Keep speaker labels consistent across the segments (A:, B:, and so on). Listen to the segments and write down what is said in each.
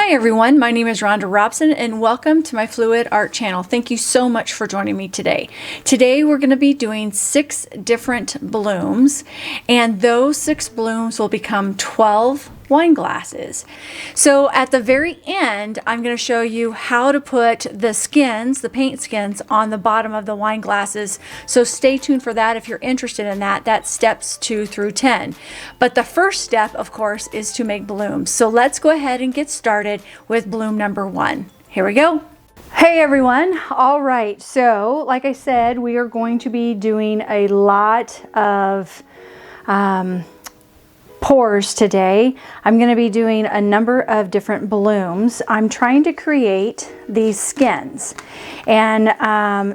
A: Hi everyone, my name is Rhonda Robson and welcome to my Fluid Art channel. Thank you so much for joining me today. Today we're going to be doing 6 different blooms, and those 6 blooms will become 12 wine glasses. So at the very end, I'm going to show you how to put the skins, the paint skins, on the bottom of the wine glasses. So stay tuned for that if you're interested in that. That's steps 2 through 10. But the first step, of course, is to make blooms. So let's go ahead and get started with bloom number 1. Here we go. Hey everyone. All right. So like I said, we are going to be doing a lot of pours today. I'm going to be doing a number of different blooms. I'm trying to create these skins, and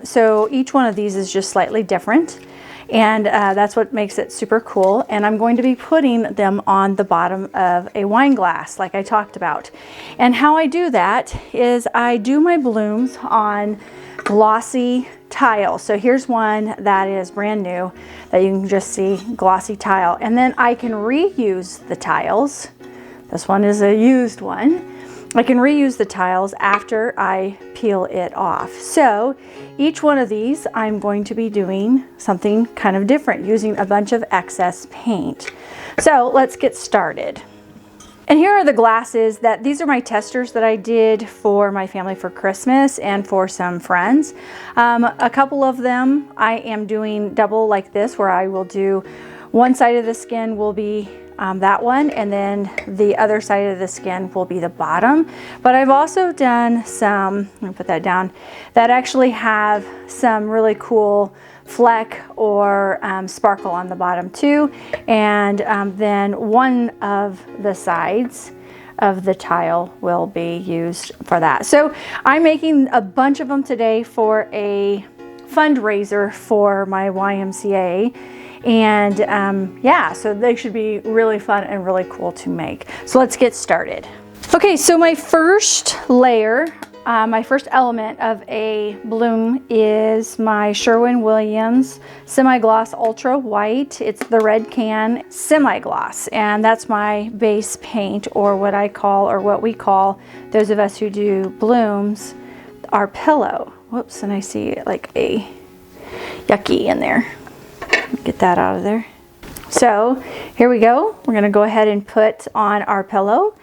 A: so each one of these is just slightly different, and that's what makes it super cool. And I'm going to be putting them on the bottom of a wine glass like I talked about. And how I do that is I do my blooms on glossy tile. So here's one that is brand new that you can just see, glossy tile, and then I can reuse the tiles. This one is a used one. I can reuse the tiles after I peel it off. So each one of these I'm going to be doing something kind of different, using a bunch of excess paint. So let's get started. And here are the glasses these are my testers that I did for my family for Christmas and for some friends. A couple of them I am doing double like this, where I will do one side of the skin will be that one, and then the other side of the skin will be the bottom. But I've also done some, I'm gonna put that down, that actually have some really cool fleck or sparkle on the bottom too, and then one of the sides of the tile will be used for that. So I'm making a bunch of them today for a fundraiser for my YMCA, and yeah, so they should be really fun and really cool to make. So let's get started. Okay, so my first layer, my first element of a bloom is my Sherwin-Williams Semi-Gloss Ultra White. It's the red can Semi-Gloss, and that's my base paint, or what I call, or what we call, those of us who do blooms, our pillow. Whoops, and I see like a yucky in there. Get that out of there. So here we go. We're gonna go ahead and put on our pillow.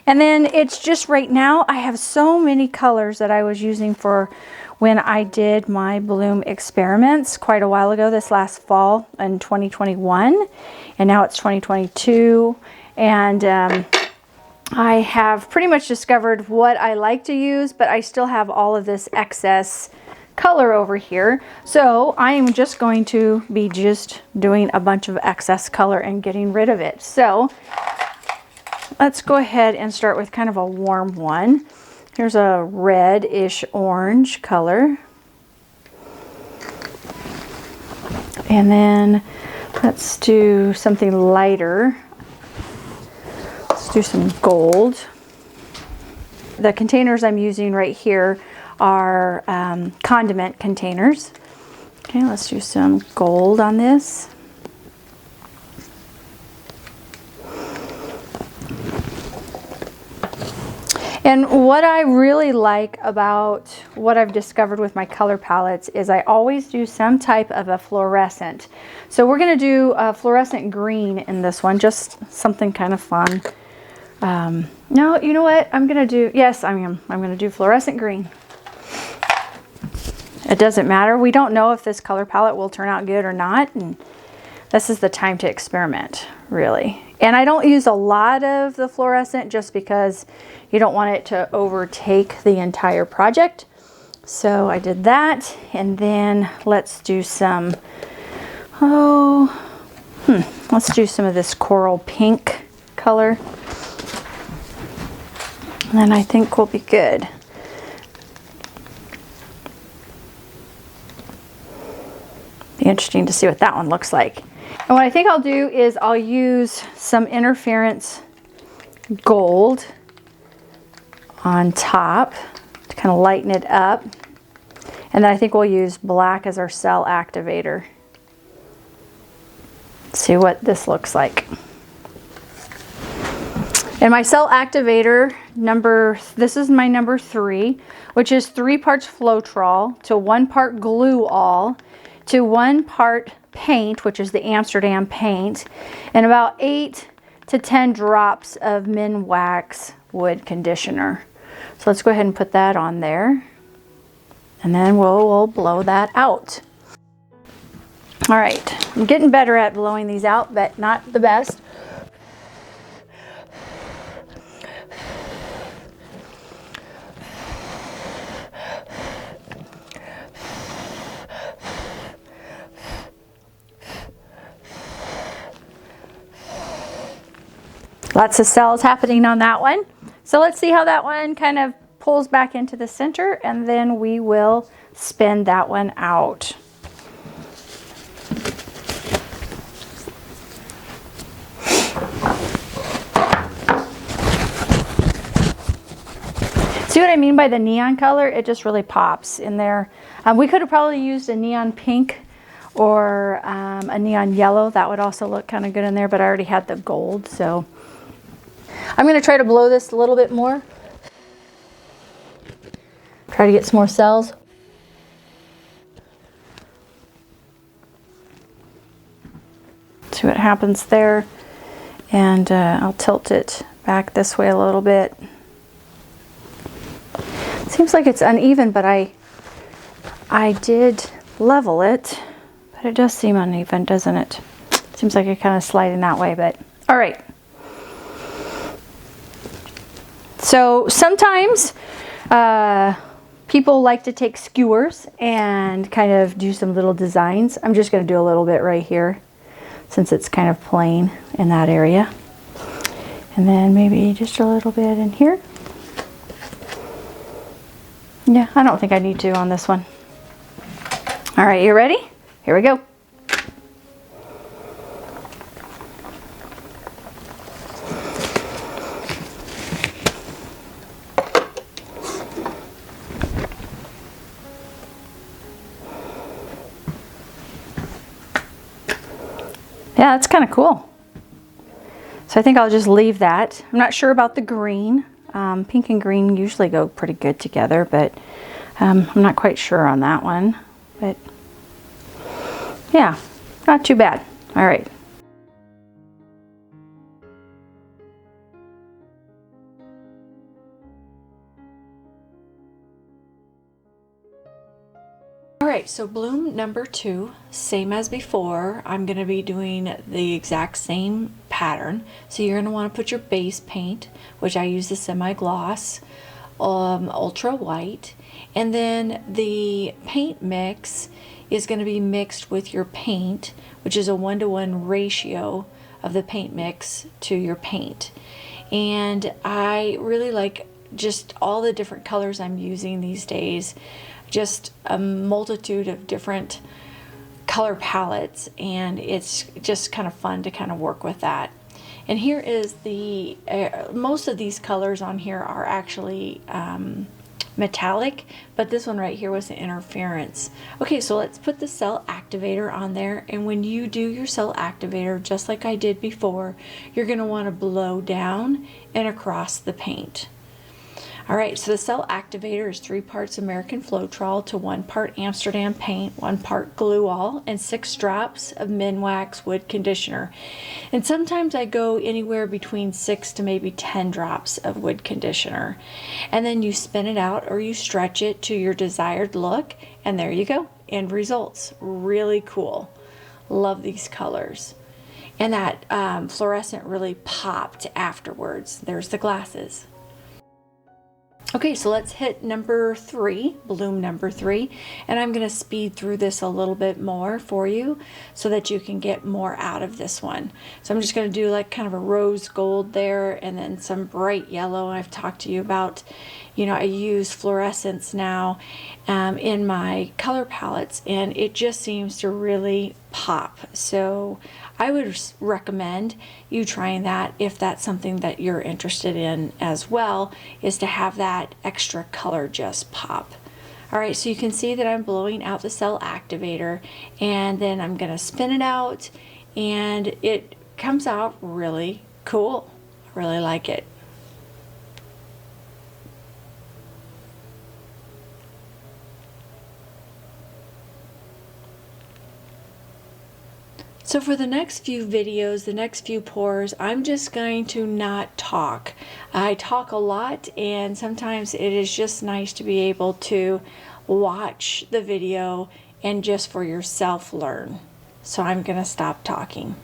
A: And then it's just right now, I have so many colors that I was using for when I did my bloom experiments quite a while ago, this last fall in 2021. And now it's 2022. And I have pretty much discovered what I like to use, but I still have all of this excess color over here. So I am just going to be just doing a bunch of excess color and getting rid of it. So let's go ahead and start with kind of a warm one. Here's a reddish orange color. And then let's do something lighter. Let's do some gold. The containers I'm using right here are condiment containers. Okay, let's do some gold on this. And what I really like about what I've discovered with my color palettes is I always do some type of a fluorescent. So we're going to do a fluorescent green in this one, just something kind of fun. No, you know what? I'm going to do, yes, I'm going to do fluorescent green. It doesn't matter. We don't know if this color palette will turn out good or not, and this is the time to experiment, really. And I don't use a lot of the fluorescent just because you don't want it to overtake the entire project. So I did that, and then let's do some, let's do some of this coral pink color. And then I think we'll be good. Be interesting to see what that one looks like. And what I think I'll do is I'll use some interference gold on top to kind of lighten it up. And then I think we'll use black as our cell activator. Let's see what this looks like. And my cell activator this is my number 3, which is 3 parts Floetrol to 1 part glue all to 1 part paint, which is the Amsterdam paint, and about 8 to 10 drops of Minwax wood conditioner. So let's go ahead and put that on there, and then we'll blow that out. All right, I'm getting better at blowing these out, but not the best. Lots of cells happening on that one. So let's see how that one kind of pulls back into the center, and then we will spin that one out. See what I mean by the neon color? It just really pops in there. We could have probably used a neon pink or a neon yellow. That would also look kind of good in there, but I already had the gold, so I'm going to try to blow this a little bit more. Try to get some more cells. See what happens there. And I'll tilt it back this way a little bit. Seems like it's uneven, but I did level it. But it does seem uneven, doesn't it? Seems like it kind of sliding that way, but all right. So sometimes people like to take skewers and kind of do some little designs. I'm just going to do a little bit right here since it's kind of plain in that area. And then maybe just a little bit in here. Yeah, I don't think I need to on this one. All right, you ready? Here we go. Yeah, that's kind of cool. So I think I'll just leave that. I'm not sure about the green. Pink and green usually go pretty good together, but I'm not quite sure on that one. But yeah, not too bad. All right. Alright, so bloom number 2, same as before. I'm going to be doing the exact same pattern. So you're going to want to put your base paint, which I use the semi-gloss, ultra white, and then the paint mix is going to be mixed with your paint, which is a 1-to-1 ratio of the paint mix to your paint. And I really like just all the different colors I'm using these days. Just a multitude of different color palettes, and it's just kind of fun to kind of work with that. And here is the most of these colors on here are actually metallic, but this one right here was the interference. Okay, so let's put the cell activator on there, and when you do your cell activator, just like I did before, you're going to want to blow down and across the paint. Alright, so the cell activator is 3 parts American Floetrol to 1 part Amsterdam paint, 1 part glue all, and 6 drops of Minwax wood conditioner. And sometimes I go anywhere between 6 to maybe 10 drops of wood conditioner. And then you spin it out or you stretch it to your desired look, and there you go. End results. Really cool. Love these colors. And that fluorescent really popped afterwards. There's the glasses. Okay, so let's hit number 3, bloom number 3, and I'm going to speed through this a little bit more for you so that you can get more out of this one. So I'm just going to do like kind of a rose gold there, and then some bright yellow. And I've talked to you about, you know, I use fluorescence now in my color palettes, and it just seems to really pop. So I would recommend you trying that if that's something that you're interested in as well, is to have that extra color just pop. Alright, so you can see that I'm blowing out the cell activator, and then I'm going to spin it out, and it comes out really cool. Really like it. So for the next few videos, the next few pours, I'm just going to not talk. I talk a lot, and sometimes it is just nice to be able to watch the video and just for yourself learn. So I'm going to stop talking.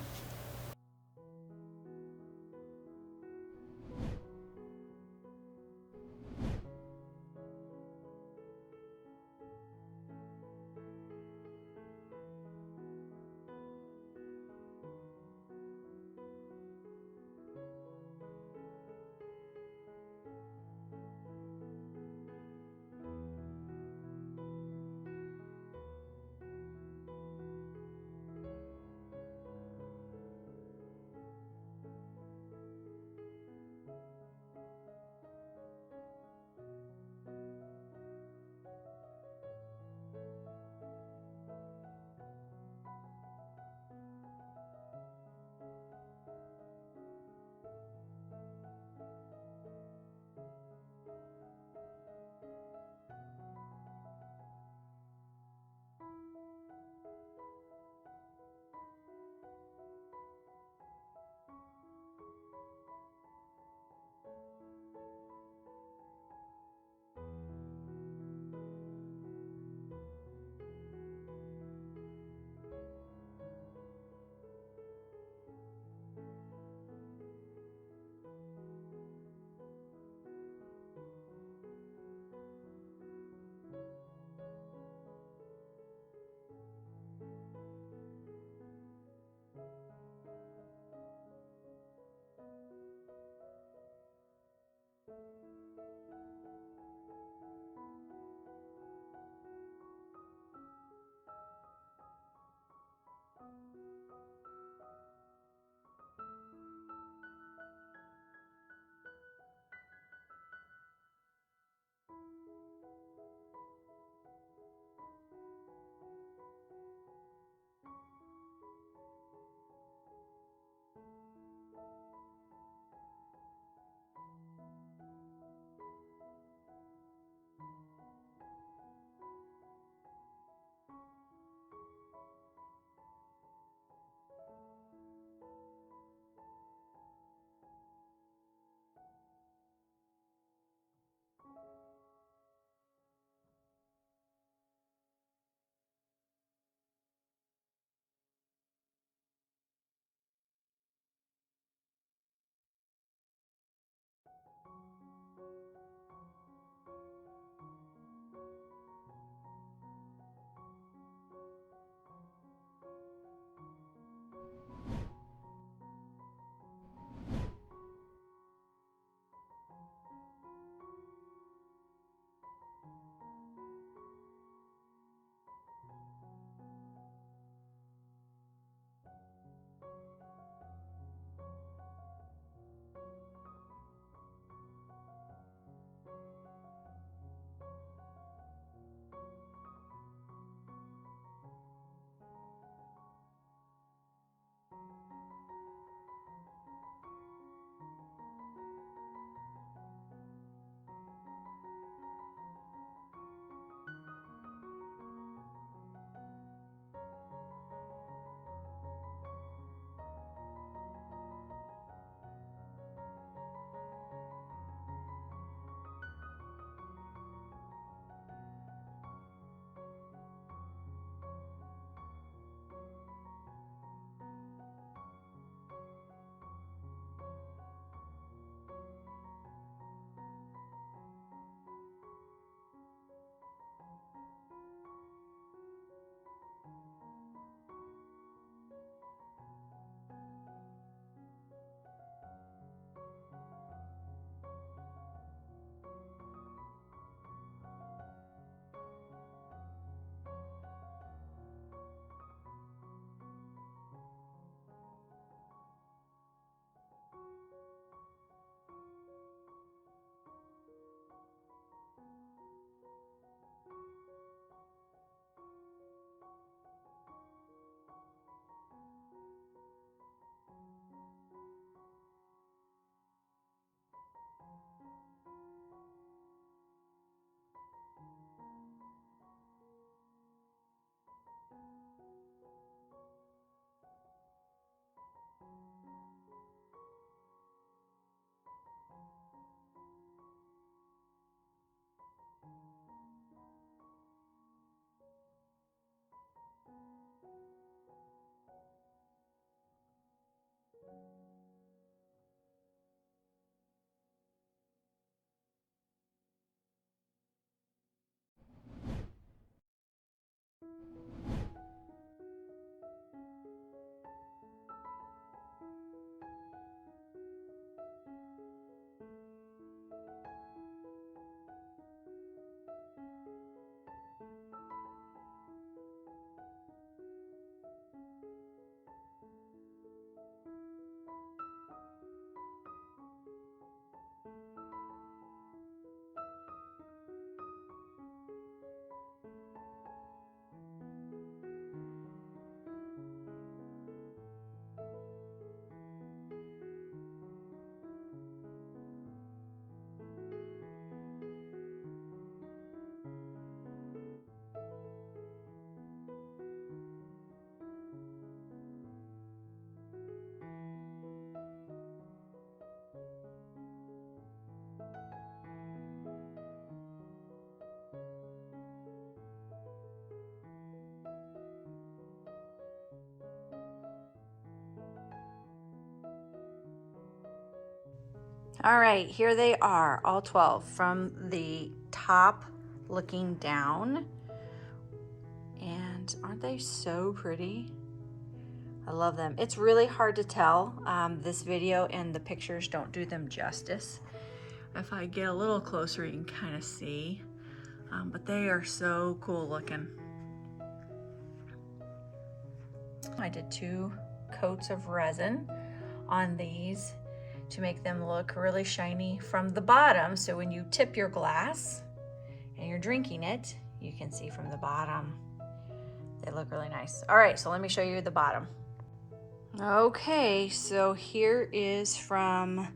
A: All right, here they are, all 12 from the top looking down. And aren't they so pretty? I love them. It's really hard to tell. This video and the pictures don't do them justice. If I get a little closer, you can kind of see. But they are so cool looking. I did 2 coats of resin on these to make them look really shiny from the bottom. So when you tip your glass and you're drinking it, you can see from the bottom. They look really nice. All right, so let me show you the bottom. Okay, so here is from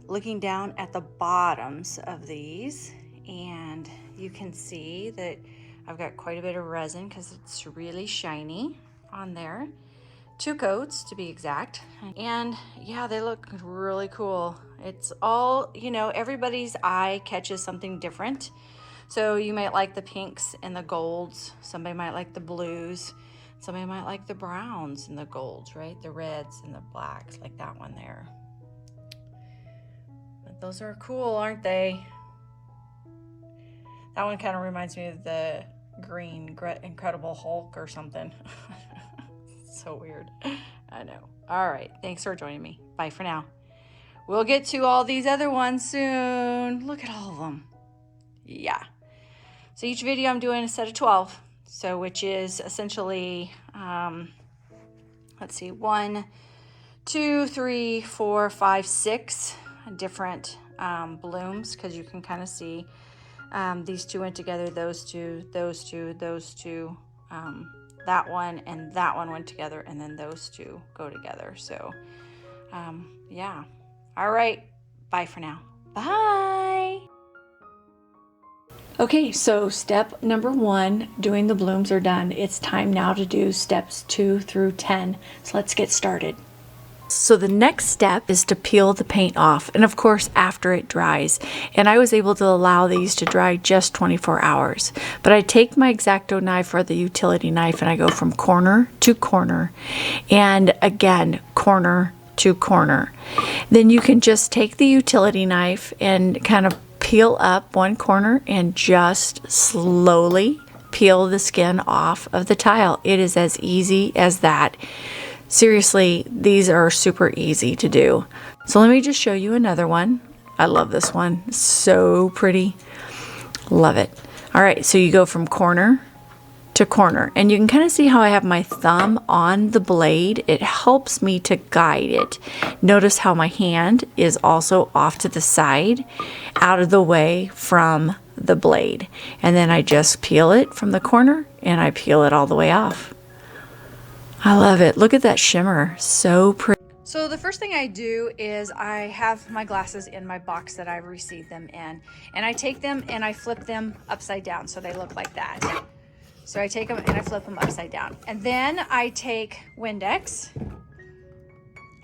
A: looking down at the bottoms of these, and you can see that I've got quite a bit of resin because it's really shiny on there. 2 coats to be exact. And yeah, they look really cool. It's all, you know, everybody's eye catches something different. So you might like the pinks and the golds. Somebody might like the blues. Somebody might like the browns and the golds, right? The reds and the blacks, like that one there. But those are cool, aren't they? That one kind of reminds me of the green Incredible Hulk or something. So weird. I know. All right. Thanks for joining me. Bye for now. We'll get to all these other ones soon. Look at all of them. Yeah. So each video I'm doing a set of 12. So which is essentially, let's see, 1, 2, 3, 4, 5, 6 different blooms, because you can kind of see these 2 went together, those 2, those 2, those 2, that one and that one went together, and then those 2 go together. So yeah. All right, bye for now. Bye. Okay, so step number 1, doing the blooms, are done. It's time now to do steps 2 through 10. So let's get started. So the next step is to peel the paint off, and of course after it dries. And I was able to allow these to dry just 24 hours. But I take my X-Acto knife or the utility knife and I go from corner to corner, and again corner to corner. Then you can just take the utility knife and kind of peel up one corner and just slowly peel the skin off of the tile. It is as easy as that. Seriously, these are super easy to do. So let me just show you another one. I love this one. So pretty. Love it. All right, so you go from corner to corner, and you can kind of see how I have my thumb on the blade. It helps me to guide it. Notice how my hand is also off to the side, out of the way from the blade. And then I just peel it from the corner and I peel it all the way off. I love it. Look at that shimmer. So pretty. So the first thing I do is I have my glasses in my box that I've received them in, and I take them and I flip them upside down so they look like that. So I take them and I flip them upside down. And then I take Windex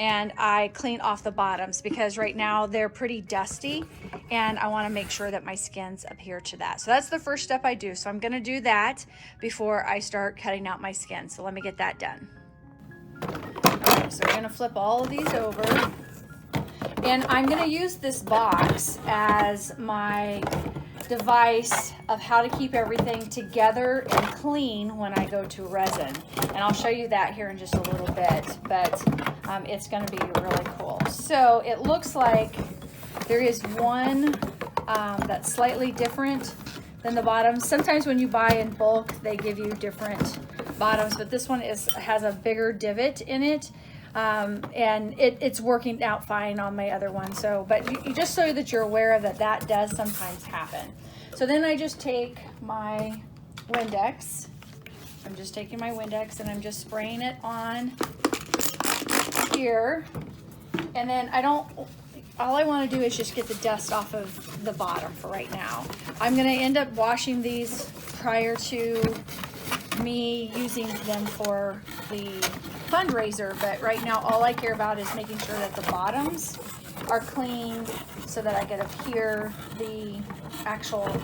A: and I clean off the bottoms, because right now they're pretty dusty and I want to make sure that my skins adhere to that. So that's the first step I do. So I'm going to do that before I start cutting out my skin. So let me get that done. Okay, so we're going to flip all of these over. And I'm going to use this box as my device of how to keep everything together and clean when I go to resin. And I'll show you that here in just a little bit, but it's going to be really cool. So it looks like there is one that's slightly different than the bottoms. Sometimes when you buy in bulk, they give you different bottoms, but this one has a bigger divot in it. And it's working out fine on my other one. So, but you just so that you're aware of that does sometimes happen. So then I just take my Windex. I'm just taking my Windex and I'm just spraying it on here. And then all I want to do is just get the dust off of the bottom for right now. I'm going to end up washing these prior to me using them for the fundraiser, but right now all I care about is making sure that the bottoms are clean so that I can adhere the actual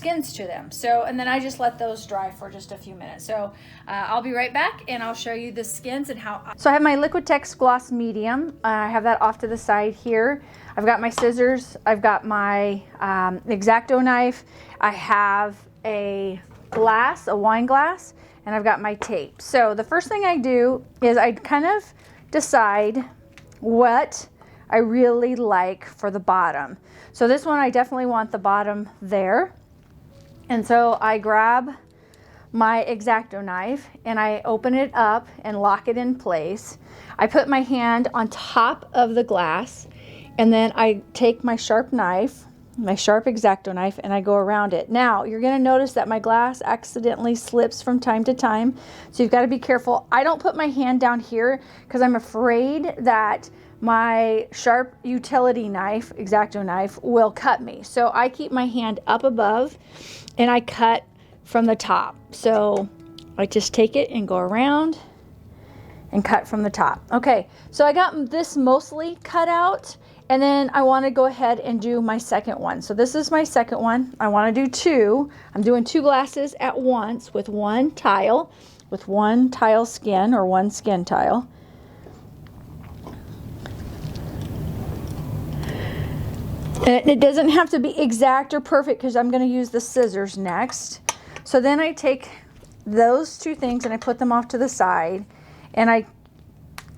A: skins to them. So, and then I just let those dry for just a few minutes. So I'll be right back and I'll show you the skins and how. So I have my Liquitex gloss medium. I have that off to the side here. I've got my scissors. I've got my X-Acto knife. I have a glass, a wine glass, and I've got my tape. So the first thing I do is I kind of decide what I really like for the bottom. So this one, I definitely want the bottom there. And so I grab my X-Acto knife and I open it up and lock it in place. I put my hand on top of the glass and then I take my sharp knife, my sharp X-Acto knife, and I go around it. Now, you're gonna notice that my glass accidentally slips from time to time, so you've gotta be careful. I don't put my hand down here because I'm afraid that my sharp utility knife, X-Acto knife, will cut me. So I keep my hand up above and I cut from the top. So I just take it and go around and cut from the top. Okay, so I got this mostly cut out. And then I want to go ahead and do my second one. So this is my second one. I want to do two. I'm doing two glasses at once with one tile skin or one skin tile. And it doesn't have to be exact or perfect because I'm going to use the scissors next. So then I take those two things and I put them off to the side and I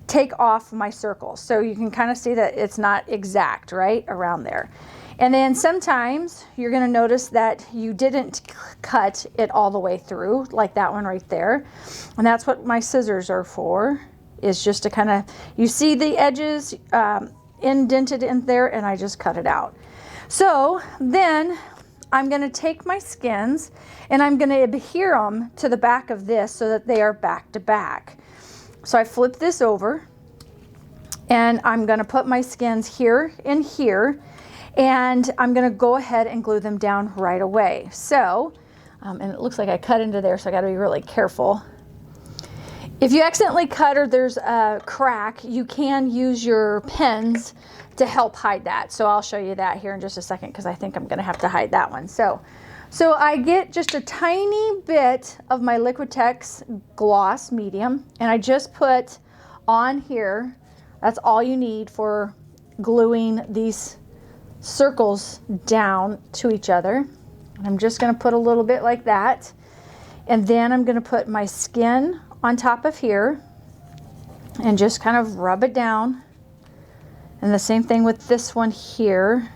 A: take off my circles. So you can kind of see that it's not exact, right, around there. And then sometimes you're going to notice that you didn't cut it all the way through, like that one right there. And that's what my scissors are for, is just to kind of, you see the edges indented in there, and I just cut it out. So then I'm going to take my skins and I'm going to adhere them to the back of this so that they are back to back. So I flip this over and I'm going to put my skins here and here, and I'm going to go ahead and glue them down right away. So, and it looks like I cut into there, so I got to be really careful. If you accidentally cut or there's a crack, you can use your pens to help hide that. So I'll show you that here in just a second because I think I'm going to have to hide that one. So I get just a tiny bit of my Liquitex gloss medium and I just put on here. That's all you need for gluing these circles down to each other. I'm just going to put a little bit like that. And then I'm going to put my skin on top of here and just kind of rub it down. And the same thing with this one here.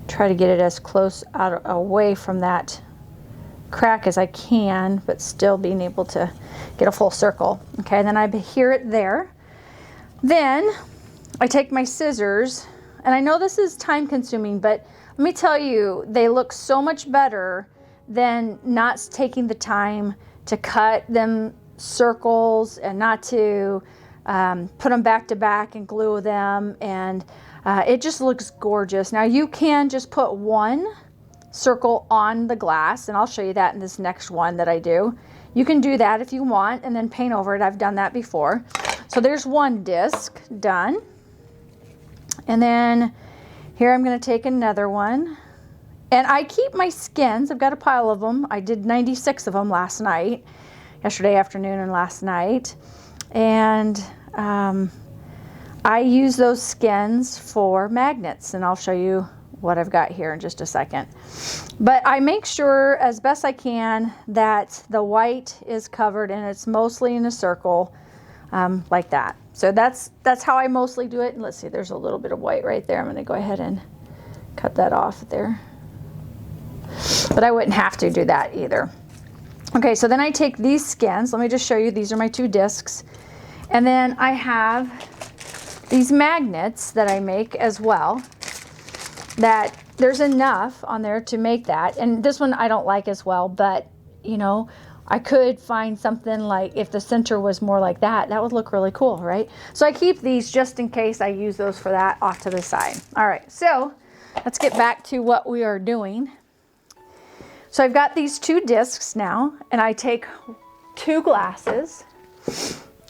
A: Try to get it as close out away from that crack as I can, but still being able to get a full circle. Okay, then I adhere it there. Then I take my scissors, and I know this is time consuming, but let me tell you, they look so much better than not taking the time to cut them circles and not to put them back to back and glue them, and it just looks gorgeous. Now you can just put one circle on the glass, and I'll show you that in this next one that I do. You can do that if you want and then paint over it. I've done that before. So there's one disc done. And then here I'm going to take another one. And I keep my skins. I've got a pile of them. I did 96 of them last night, yesterday afternoon and last night. And I use those skins for magnets, and I'll show you what I've got here in just a second. But I make sure as best I can that the white is covered and it's mostly in a circle like that. So that's how I mostly do it. And let's see, there's a little bit of white right there. I'm going to go ahead and cut that off there. But I wouldn't have to do that either. Okay, so then I take these skins. Let me just show you. These are my two discs. And then I have these magnets that I make as well. That there's enough on there to make that. And this one I don't like as well, but you know, I could find something like, if the center was more like that, that would look really cool, right? So I keep these just in case I use those for that off to the side. All right, so let's get back to what we are doing. So I've got these two discs now, and I take two glasses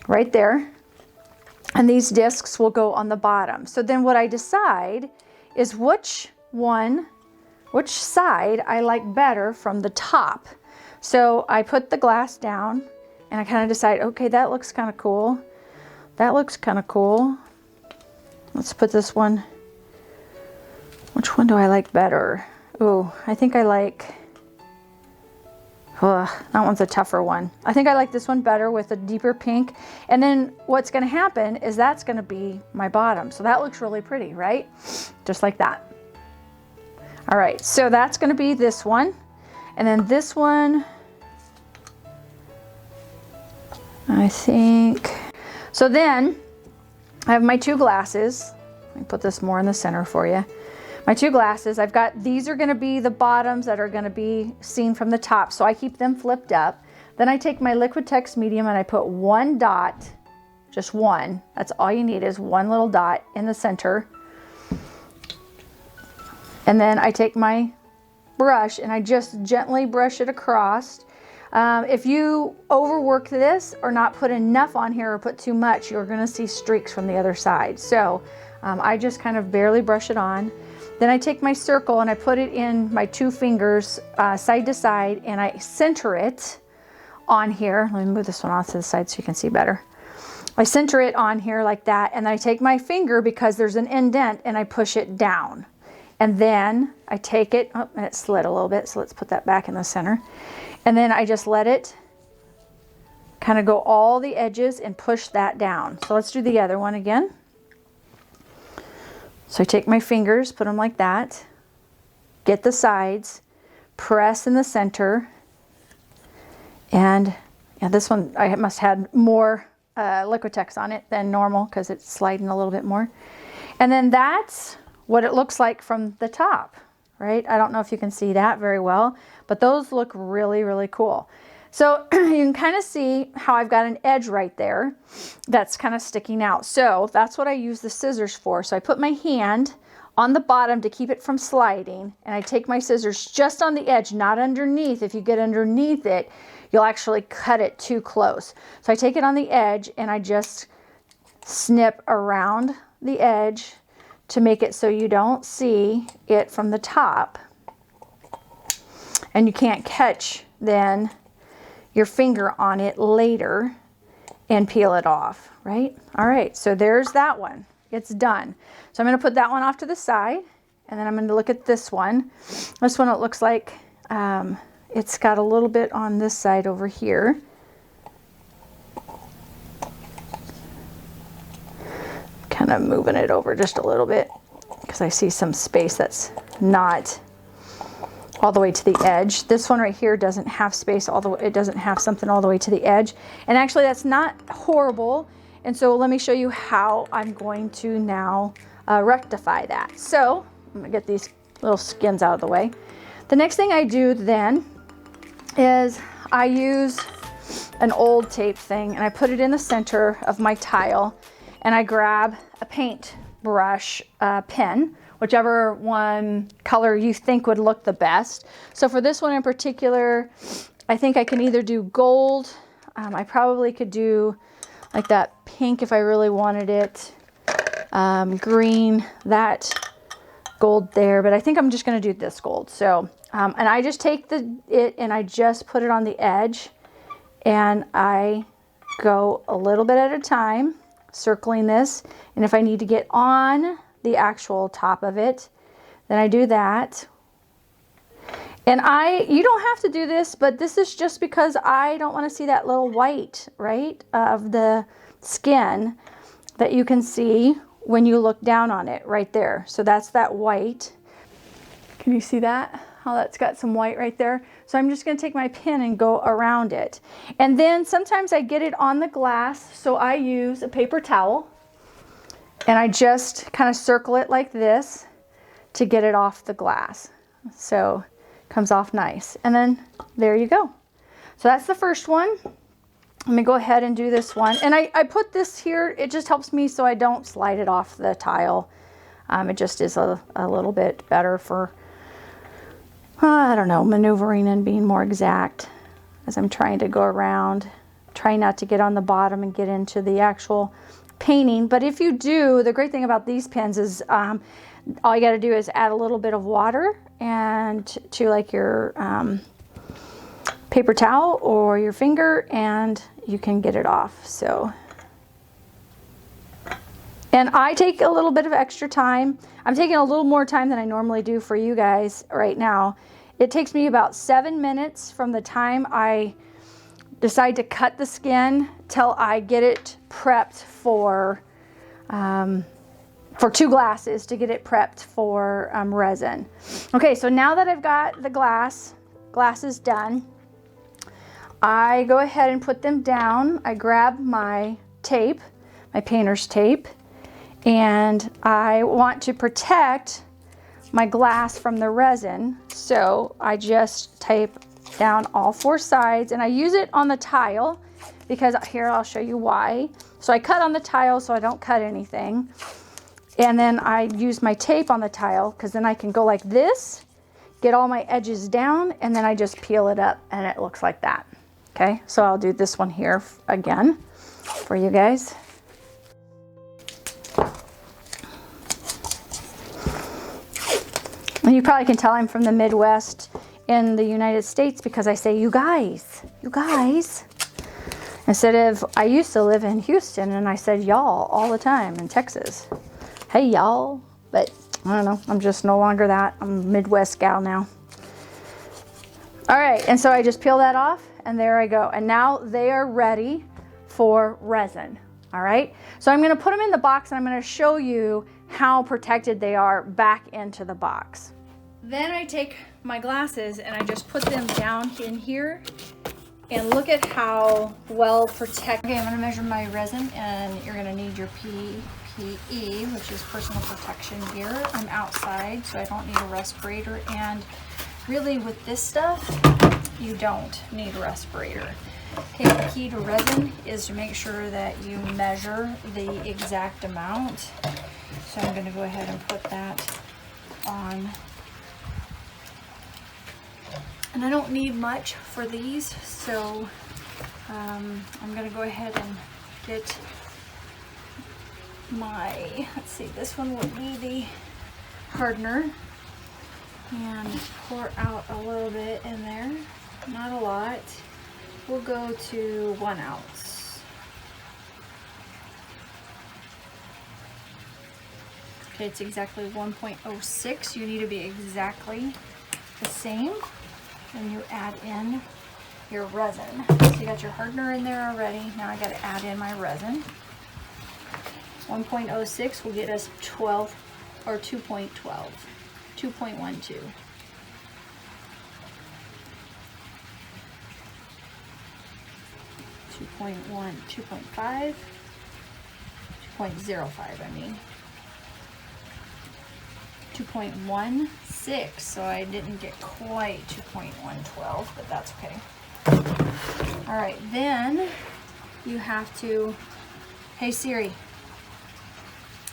A: right there, and these discs will go on the bottom. So then what I decide is which one which side I like better from the top. So I put the glass down and I kind of decide, okay, that looks kind of cool. That looks kind of cool. Let's put this one. Which one do I like better? Ooh, I think I like, that one's a tougher one. I think I like this one better with a deeper pink. And then what's gonna happen is that's gonna be my bottom. So that looks really pretty, right? Just like that. All right, so that's gonna be this one. And then this one, I think. So then I have my two glasses. Let me put this more in the center for you. My two glasses, I've got, these are gonna be the bottoms that are gonna be seen from the top. So I keep them flipped up. Then I take my Liquitex medium and I put one dot, just one. That's all you need is one little dot in the center. And then I take my brush and I just gently brush it across. If you overwork this or not put enough on here or put too much, you're gonna see streaks from the other side. So I just kind of barely brush it on. Then I take my circle and I put it in my two fingers side to side and I center it on here. Let me move this one off to the side so you can see better. I center it on here like that, and then I take my finger because there's an indent and I push it down. And then I take it, oh, and it slid a little bit, so let's put that back in the center. And then I just let it kind of go all the edges and push that down. So let's do the other one again. So I take my fingers, put them like that, get the sides, press in the center, and yeah, this one I must have had more Liquitex on it than normal because it's sliding a little bit more. And then that's what it looks like from the top, right? I don't know if you can see that very well, but those look really, really cool. So you can kind of see how I've got an edge right there that's kind of sticking out. So that's what I use the scissors for. So I put my hand on the bottom to keep it from sliding, and I take my scissors just on the edge, not underneath. If you get underneath it, you'll actually cut it too close. So I take it on the edge and I just snip around the edge to make it so you don't see it from the top. And you can't catch then your finger on it later and peel it off, right? All right, so there's that one. It's done. So I'm gonna put that one off to the side, and then I'm gonna look at this one. This one, it looks like it's got a little bit on this side over here. Kind of moving it over just a little bit because I see some space that's not all the way to the edge. This one right here doesn't have space all the way, it doesn't have something all the way to the edge. And actually that's not horrible. And so let me show you how I'm going to now rectify that. So I'm gonna get these little skins out of the way. The next thing I do then is I use an old tape thing and I put it in the center of my tile, and I grab a paint brush pen, whichever one color you think would look the best. So for this one in particular, I think I can either do gold. I probably could do like that pink if I really wanted it. Green, that gold there, but I think I'm just gonna do this gold. So, and I just take it and I just put it on the edge, and I go a little bit at a time, circling this. And if I need to get on the actual top of it, then I do that. And you don't have to do this, but this is just because I don't want to see that little white, right, of the skin that you can see when you look down on it right there. So that's that white. Can you see that? How that's got some white right there? So I'm just going to take my pen and go around it. And then sometimes I get it on the glass, so I use a paper towel and I just kind of circle it like this to get it off the glass. So it comes off nice. And then there you go. So that's the first one. Let me go ahead and do this one. And I put this here, it just helps me so I don't slide it off the tile. It just is a little bit better for, I don't know, maneuvering and being more exact as I'm trying to go around. Try not to get on the bottom and get into the actual painting. But if you do, the great thing about these pens is all you got to do is add a little bit of water and to like your paper towel or your finger, and you can get it off. So, and I take a little bit of extra time. I'm taking a little more time than I normally do for you guys right now. It takes me about 7 minutes from the time I decide to cut the skin till I get it prepped for 2 glasses to get it prepped for resin. Okay, so now that I've got the glasses done, I go ahead and put them down. I grab my tape, my painter's tape, and I want to protect my glass from the resin. So I just tape down all 4 sides, and I use it on the tile because here I'll show you why. So I cut on the tile so I don't cut anything. And then I use my tape on the tile because then I can go like this, get all my edges down, and then I just peel it up and it looks like that. Okay, so I'll do this one here again for you guys. And you probably can tell I'm from the Midwest in the United States because I say you guys, you guys. Instead of, I used to live in Houston and I said y'all all the time in Texas. Hey y'all, but I don't know, I'm just no longer that. I'm a Midwest gal now. All right, and so I just peel that off and there I go. And now they are ready for resin, all right? So I'm gonna put them in the box and I'm gonna show you how protected they are back into the box. Then I take my glasses and I just put them down in here and look at how well protected. Okay, I'm gonna measure my resin and you're gonna need your PPE, which is personal protection gear. I'm outside, so I don't need a respirator. And really with this stuff, you don't need a respirator. Okay, the key to resin is to make sure that you measure the exact amount. So I'm gonna go ahead and put that on. And I don't need much for these, so I'm gonna go ahead and get my, let's see, this one will be the hardener, and pour out a little bit in there, not a lot. We'll go to 1 ounce. Okay, it's exactly 1.06. You need to be exactly the same. And you add in your resin. So you got your hardener in there already. Now I got to add in my resin. 1.06 will get us 12 or 2.12, 2.12. 2.1, 2.5, 2.05, I mean. 2.16, so I didn't get quite 2.112, but that's okay. All right, then you have to, hey Siri,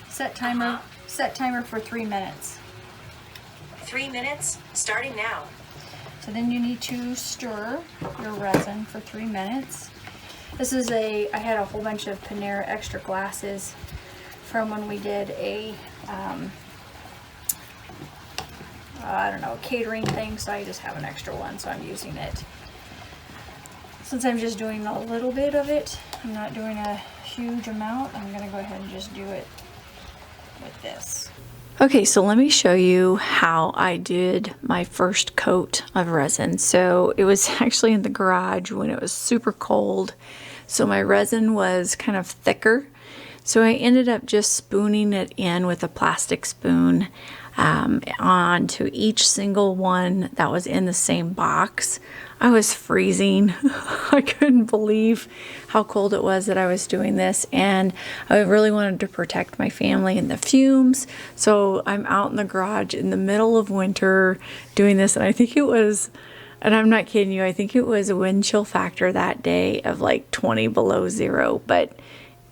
A: set timer for 3 minutes.
B: 3 minutes, starting now.
A: So then you need to stir your resin for 3 minutes. This is I had a whole bunch of Panera extra glasses from when we did a, I don't know, a catering thing, so I just have an extra one, so I'm using it. Since I'm just doing a little bit of it, I'm not doing a huge amount, I'm gonna go ahead and just do it with this.
C: Okay, so let me show you how I did my first coat of resin. So it was actually in the garage when it was super cold, so my resin was kind of thicker. So I ended up just spooning it in with a plastic spoon onto each single one that was in the same box. I was freezing. I couldn't believe how cold it was that I was doing this, and I really wanted to protect my family and the fumes. So I'm out in the garage in the middle of winter doing this, and I think it was, and I'm not kidding you, I think it was a wind chill factor that day of like 20 below zero. But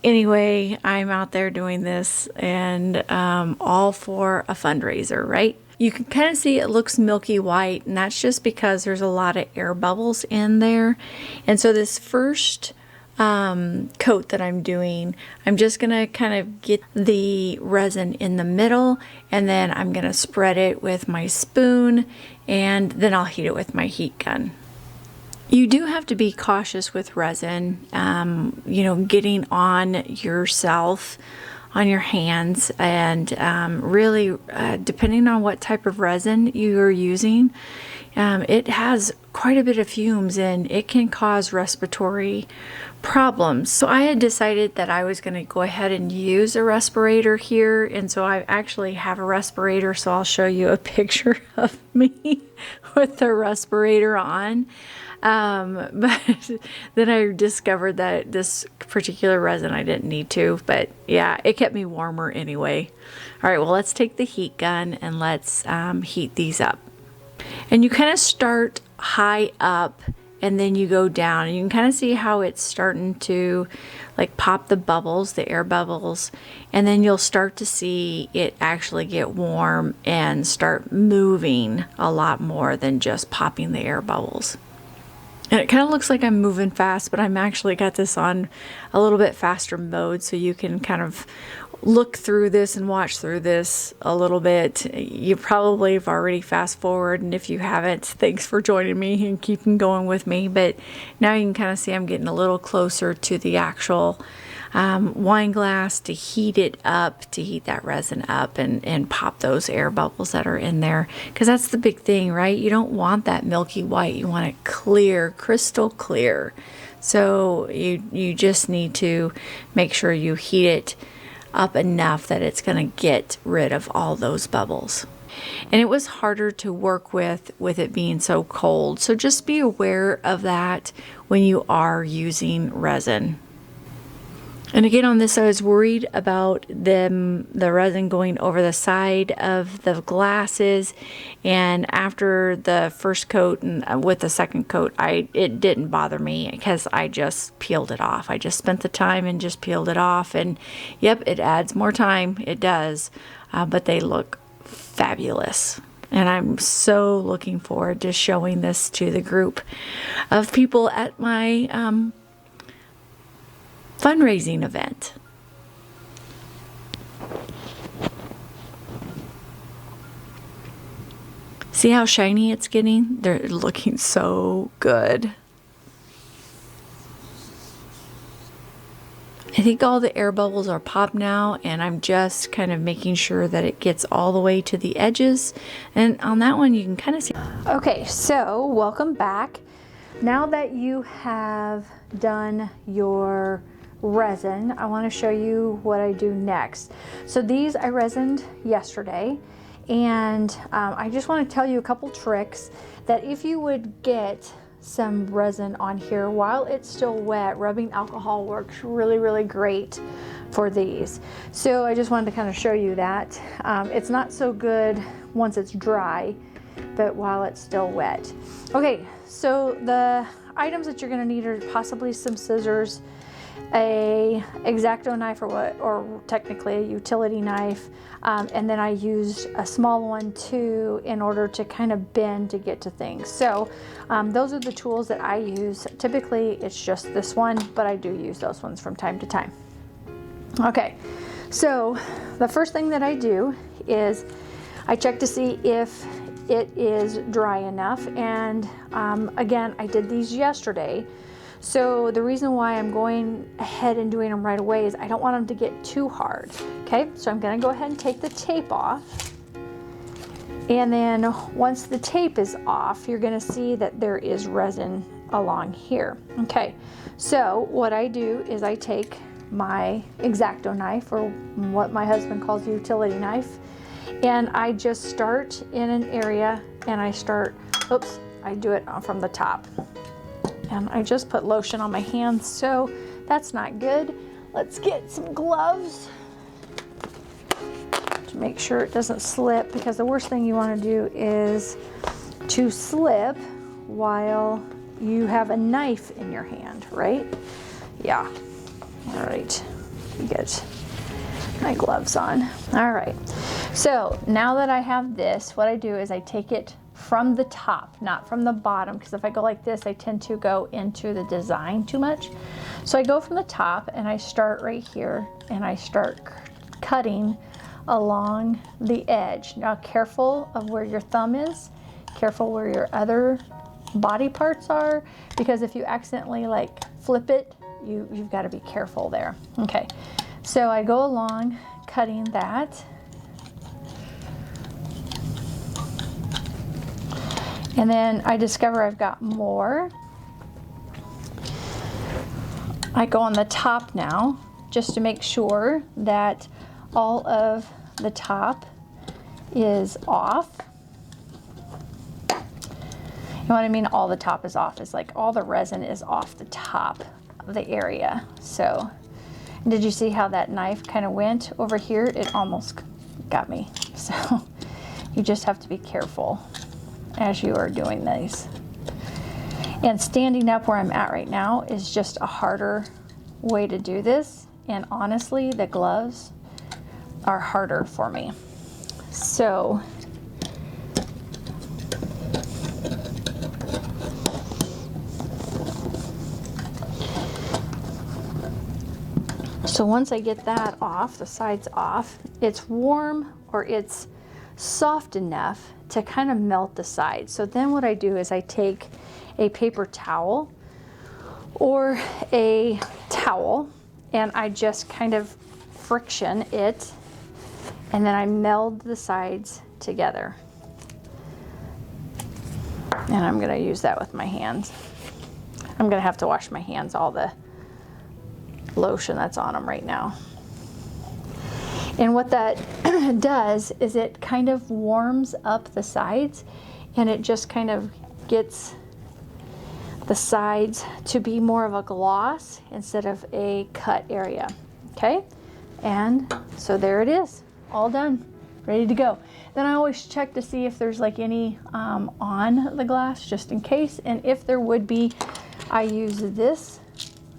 C: anyway, I'm out there doing this, and all for a fundraiser, right? You can kind of see it looks milky white, and that's just because there's a lot of air bubbles in there. And so this first coat that I'm doing, I'm just gonna kind of get the resin in the middle, and then I'm gonna spread it with my spoon, and then I'll heat it with my heat gun. You do have to be cautious with resin, you know, getting on yourself, on your hands, and really depending on what type of resin you're using, it has quite a bit of fumes and it can cause respiratory problems. So I had decided that I was going to go ahead and use a respirator here, and so I actually have a respirator, so I'll show you a picture of me with the respirator on. But then I discovered that this particular resin I didn't need to, but yeah, it kept me warmer anyway. All right, well, let's take the heat gun and let's heat these up. And you kind of start high up and then you go down, and you can kind of see how it's starting to like pop the bubbles, the air bubbles, and then you'll start to see it actually get warm and start moving a lot more than just popping the air bubbles. And it kind of looks like I'm moving fast, but I'm actually got this on a little bit faster mode, so you can kind of look through this and watch through this a little bit. You probably have already fast forward, and if you haven't, thanks for joining me and keeping going with me. But now you can kind of see I'm getting a little closer to the actual wine glass to heat it up, to heat that resin up and pop those air bubbles that are in there. Because that's the big thing, right? You don't want that milky white. You want it clear, crystal clear. So you just need to make sure you heat it up enough that it's going to get rid of all those bubbles. And it was harder to work with it being so cold. So just be aware of that when you are using resin. And again, on this, I was worried about the resin going over the side of the glasses. And after the first coat and with the second coat, it didn't bother me because I just peeled it off. I just spent the time and just peeled it off. And yep, it adds more time. It does. But they look fabulous. And I'm so looking forward to showing this to the group of people at my fundraising event. See how shiny it's getting? They're looking so good. I think all the air bubbles are popped now, and I'm just kind of making sure that it gets all the way to the edges. And on that one, you can kind of see.
A: Okay, so welcome back. Now that you have done your resin, I want to show you what I do next. So these I resined yesterday, and I just want to tell you a couple tricks that if you would get some resin on here while it's still wet, rubbing alcohol works really great for these. So I just wanted to kind of show you that. It's not so good once it's dry, but while it's still wet. Okay, so the items that you're going to need are possibly some scissors, a X-Acto knife, or technically a utility knife, and then I used a small one too in order to kind of bend to get to things. So those are the tools that I use. Typically it's just this one, but I do use those ones from time to time. Okay, so the first thing that I do is I check to see if it is dry enough, and again, I did these yesterday. So the reason why I'm going ahead and doing them right away is I don't want them to get too hard. Okay, so I'm going to go ahead and take the tape off. And then once the tape is off, you're going to see that there is resin along here. Okay, so what I do is I take my X-Acto knife, or what my husband calls a utility knife, and I just start in an area, and I do it from the top. And I just put lotion on my hands, so that's not good. Let's get some gloves to make sure it doesn't slip, because the worst thing you want to do is to slip while you have a knife in your hand, right? Yeah. All right. Get my gloves on. All right. So now that I have this, what I do is I take it from the top, not from the bottom, because if I go like this, I tend to go into the design too much. So I go from the top and I start right here and I start cutting along the edge. Now careful of where your thumb is, careful where your other body parts are, because if you accidentally like flip it, you've got to be careful there. Okay, so I go along cutting that. And then I discover I've got more. I go on the top now just to make sure that all of the top is off. And what I mean all the top is off is like all the resin is off the top of the area. So did you see how that knife kind of went over here? It almost got me. So you just have to be careful as you are doing these. And standing up where I'm at right now is just a harder way to do this. And honestly, the gloves are harder for me. So once I get that off, the sides off, it's warm or it's soft enough to kind of melt the sides. So then what I do is I take a paper towel or a towel and I just kind of friction it, and then I meld the sides together. And I'm going to use that with my hands. I'm going to have to wash my hands, all the lotion that's on them right now. And what that does is it kind of warms up the sides, and it just kind of gets the sides to be more of a gloss instead of a cut area. Okay, and so there it is, all done, ready to go. Then I always check to see if there's like any on the glass, just in case, and if there would be, I use this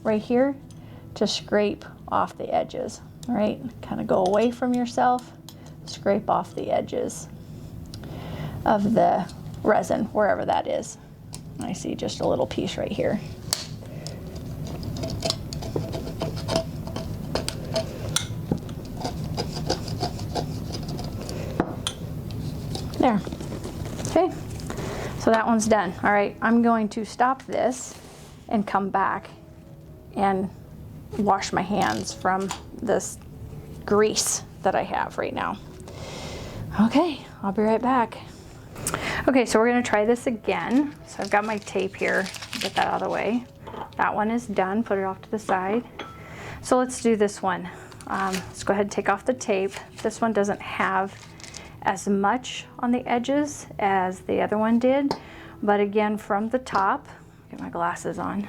A: right here to scrape off the edges. All right, kind of go away from yourself, scrape off the edges of the resin, wherever that is. I see just a little piece right here. There. Okay, so that one's done. All right, I'm going to stop this and come back and wash my hands from this grease that I have right now. Okay, I'll be right back. Okay, so we're going to try this again. So I've got my tape here, get that out of the way. That one is done, put it off to the side. So let's do this one. Let's go ahead and take off the tape. This one doesn't have as much on the edges as the other one did, but again, from the top, get my glasses on,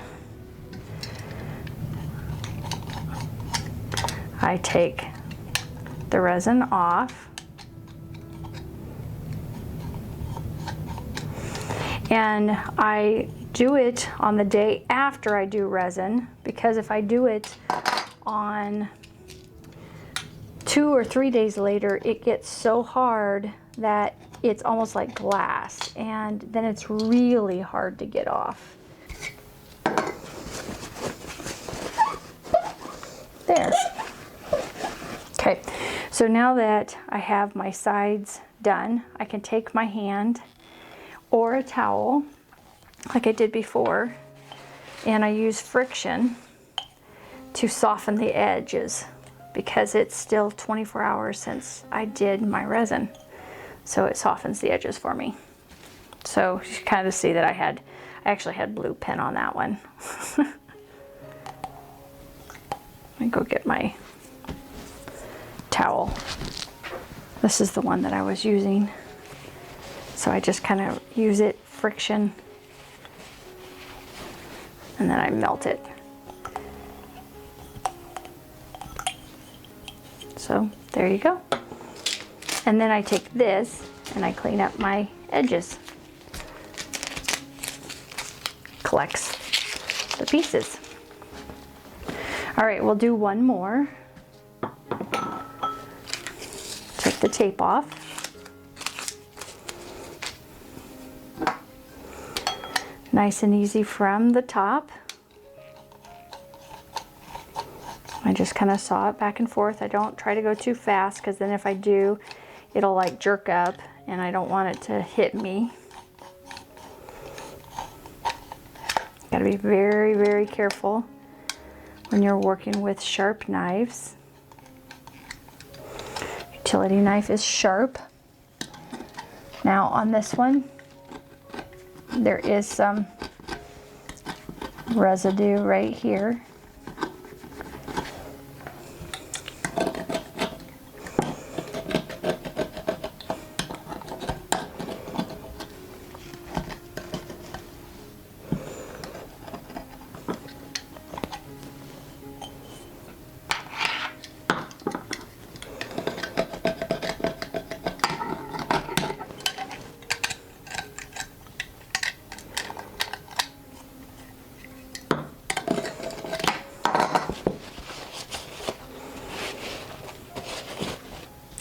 A: I take the resin off, and I do it on the day after I do resin, because if I do it on 2 or 3 days later, it gets so hard that it's almost like glass, and then it's really hard to get off. There. Okay, so now that I have my sides done, I can take my hand or a towel like I did before, and I use friction to soften the edges, because it's still 24 hours since I did my resin, so it softens the edges for me. So you kind of see that I actually had blue pen on that one. Let me go get my towel. This is the one that I was using, so I just kind of use it, friction, and then I melt it. So there you go. And then I take this and I clean up my edges. Collects the pieces. All right, we'll do one more. Take Take the tape off. Nice and easy from the top. I just kind of saw it back and forth. I don't try to go too fast because then if I do, it'll like jerk up and I don't want it to hit me. Got to be very, very careful when you're working with sharp knives. Utility knife is sharp. Now on this one, there is some residue right here.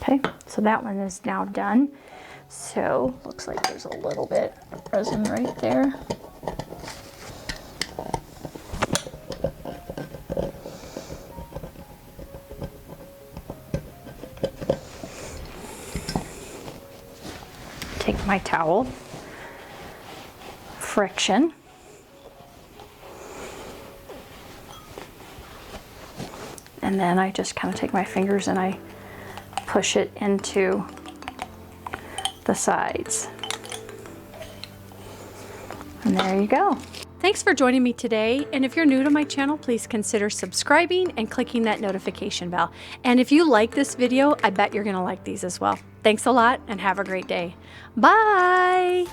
A: Okay, so that one is now done. So looks like there's a little bit of resin right there. Take my towel, friction, and then I just kind of take my fingers and I push it into the sides. And there you go. Thanks for joining me today. And if you're new to my channel, please consider subscribing and clicking that notification bell. And if you like this video, I bet you're gonna like these as well. Thanks a lot and have a great day. Bye.